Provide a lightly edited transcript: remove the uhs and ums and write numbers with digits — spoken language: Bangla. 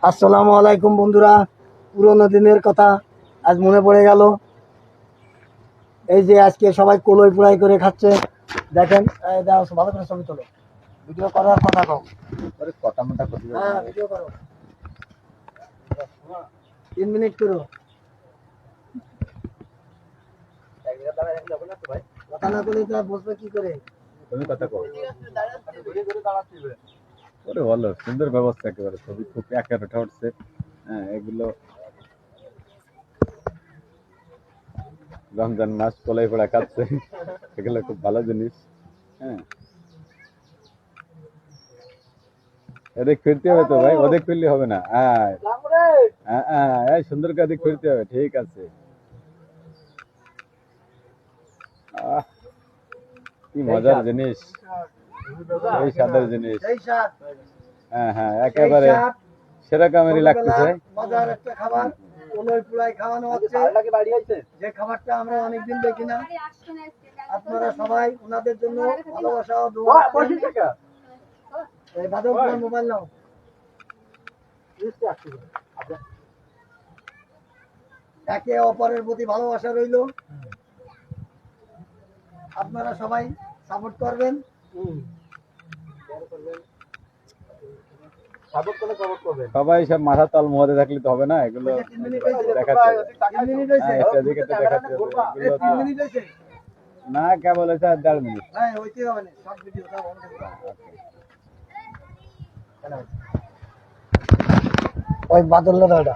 আসসালামু আলাইকুম বন্ধুরা, পুরোনো দিনের কথা আজ মনে পড়ে গেল। এই যে আজকে সবাই কলই পোড়াই করে খাচ্ছে, দেখেন। দাও ভালো করে ছবি তোলো, ভিডিও করার কথা কও। কটা মোটা করতে হ্যাঁ, ভিডিও করো, 3 মিনিট করো। কথা না করলে তো বসবে কি করে? তুমি কথা কও। ওরে ভালো সুন্দর ব্যবস্থা, একেবারে ছবি খুব একেবারে উঠছে। হ্যাঁ, এগুলো রমজান মাস কলাই পড়া খাচ্ছে, এগুলো খুব ভালো জিনিস। হ্যাঁ, এদিক ফিরতে হবে তো ভাই, ওদিক ফিরলে হবে না। এই সুন্দর করে এদিক ফিরতে হবে, ঠিক আছে। কি মজার জিনিস, সেই স্বাদের জিনিস। হ্যাঁ হ্যাঁ, একেবারে সেরকমেরই লাগতেছে। মজার একটা খাবার, কলই পোড়াই খাওয়ানো হচ্ছে, যে খাবারটা আমরা অনেকদিন দেখি না। আপনারা সবাই ওনাদের জন্য ভালোবাসা ও দোয়া করবেন। এই বাদল তোমার মোবাইল নাও। একে অপরের প্রতি ভালোবাসা রইল। আপনারা সবাই সাপোর্ট করবেন। সবাই সব মাথা তল মহতে থাকলে তো হবে না, এগুলো দেখাতে হবে। হ্যাঁ, এদিকে তো দেখাতে হবে, এগুলো তো না, কেবল হয়েছে 1.5 মিনিট। ওই বাদল দাদা